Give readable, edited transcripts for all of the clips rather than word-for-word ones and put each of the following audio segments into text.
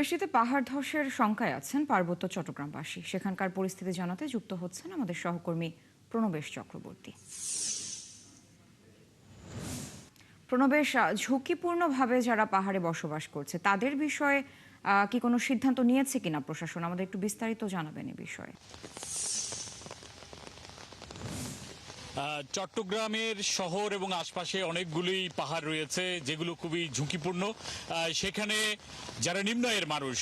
বৃষ্টিতে পাহাড় ধসের শঙ্কায় আছেন পার্বত্য চট্টগ্রামবাসী। সেখানকার পরিস্থিতি জানাতে যুক্ত হচ্ছেন আমাদের সহকর্মী প্রণবেশ চক্রবর্তী। প্রণবেশ, ঝুঁকিপূর্ণভাবে যারা পাহাড়ে বসবাস করছে তাদের বিষয়ে কি কোনো সিদ্ধান্ত নিয়েছে কিনা প্রশাসন? আমাদের একটু বিস্তারিত জানাবেন এই বিষয়ে। চট্টগ্রামের শহর এবং আশপাশে অনেকগুলি পাহাড় রয়েছে যেগুলো খুবই ঝুঁকিপূর্ণ। সেখানে যারা নিম্ন আয়ের মানুষ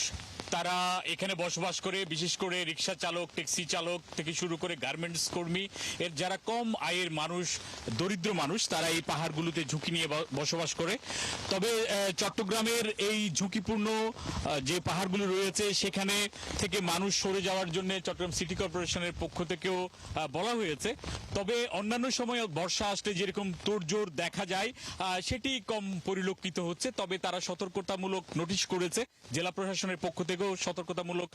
তারা এখানে বসবাস করে, বিশেষ করে রিক্সা চালক, ট্যাক্সি চালক থেকে শুরু করে গার্মেন্টস কর্মী, এর যারা কম আয়ের মানুষ, দরিদ্র মানুষ, তারা এই পাহাড়গুলোতে ঝুঁকি নিয়ে বসবাস করে। তবে চট্টগ্রামের এই ঝুঁকিপূর্ণ যে পাহাড়গুলো রয়েছে সেখানে থেকে মানুষ সরে যাওয়ার জন্য চট্টগ্রাম সিটি কর্পোরেশনের পক্ষ থেকেও বলা হয়েছে। তবে অন্যান্য সময় বর্ষা আসলে যেরকম তোড়জোড় দেখা যায় সেটি কম পরিলক্ষিত হচ্ছে। তবে তারা সতর্কতামূলক নোটিশ করেছে, জেলা প্রশাসনের পক্ষ থেকেও সতর্কতামূলক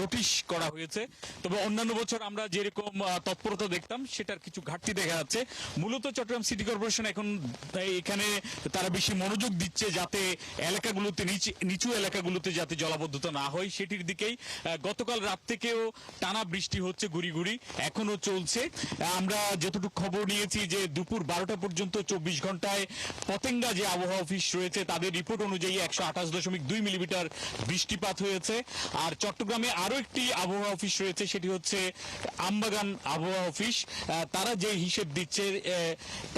নোটিশ করা হয়েছে। তবে অন্যান্য বছর আমরা যেরকম তৎপরতা দেখতাম সেটার কিছু ঘাটতি দেখা যাচ্ছে। মূলত চট্টগ্রাম সিটি কর্পোরেশন এখন এখানে তারা বেশি মনোযোগ দিচ্ছে যাতে এলাকাগুলোতে, নিচু এলাকাগুলোতে যাতে জলাবদ্ধতা না হয় সেটির দিকেই। গতকাল রাত থেকেও টানা বৃষ্টি হচ্ছে, গুড়ি গুড়ি এখনো চলছে। আমরা যতটুকু খবর নিয়েছি যে দুপুর 12টা পর্যন্ত 24 ঘন্টায় পতেঙ্গা যে আবহাওয়া অফিস রয়েছে তাদের রিপোর্ট অনুযায়ী 128.2 মিলিমিটার বৃষ্টিপাত হয়েছে। আর চট্টগ্রামে আরো একটি আবহাওয়া অফিস রয়েছে, সেটি হচ্ছে আমবাগান আবহাওয়া অফিস। তারা যে হিসেব দিচ্ছে,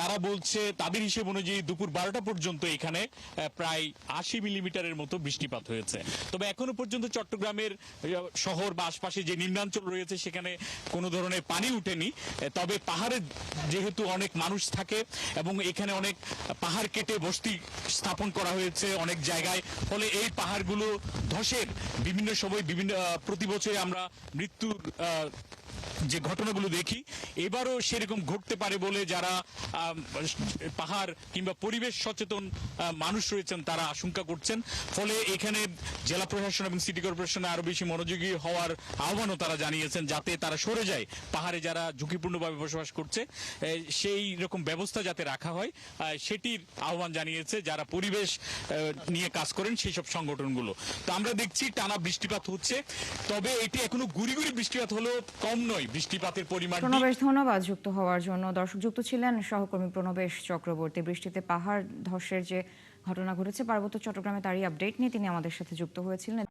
তারা বলছে তাদের হিসেব অনুযায়ী দুপুর 12টা পর্যন্ত এখানে প্রায় 80 মিলিমিটারের মতো বৃষ্টিপাত হয়েছে। তবে এখনো পর্যন্ত চট্টগ্রামের শহর বা আশপাশে যে নিম্নাঞ্চল রয়েছে সেখানে কোনো ধরনের পানি উঠেনি। তবে পাহাড়ে যেহেতু অনেক মানুষ থাকে এবং এখানে অনেক পাহাড় কেটে বসতি স্থাপন করা হয়েছে অনেক জায়গায়, ফলে এই পাহাড়গুলো ধসের বিভিন্ন সময় প্রতি বছরে আমরা মৃত্যুর যে ঘটনাগুলো দেখি, এবারও সেরকম ঘটতে পারে বলে যারা পাহাড় কিংবা পরিবেশ সচেতন মানুষ রয়েছেন তারা আশঙ্কা করছেন। ফলে এখানে জেলা প্রশাসন এবং সিটি কর্পোরেশনে আরো বেশি মনোযোগী হওয়ার আহ্বানও তারা জানিয়েছেন, যাতে তারা সরে যায়, পাহাড়ে যারা ঝুঁকিপূর্ণভাবে বসবাস করছে সেই রকম ব্যবস্থা যাতে রাখা হয় সেটির আহ্বান জানিয়েছে যারা পরিবেশ নিয়ে কাজ করেন সেই সব সংগঠনগুলো। তো আমরা দেখছি টানা বৃষ্টিপাত হচ্ছে, তবে এটি এখনো গুড়ি গুড়ি বৃষ্টিপাত হলেও কম নয় বৃষ্টিপাতের পরিমাণ। প্রণবেশ, ধন্যবাদ যুক্ত হওয়ার জন্য। দর্শক, যুক্ত ছিলেন সহকর্মী প্রণবেশ চক্রবর্তী। বৃষ্টিতে পাহাড় ধসের যে ঘটনা ঘটেছে পার্বত্য চট্টগ্রামে, তারই আপডেট নিয়ে তিনি আমাদের সাথে যুক্ত হয়েছিলেন।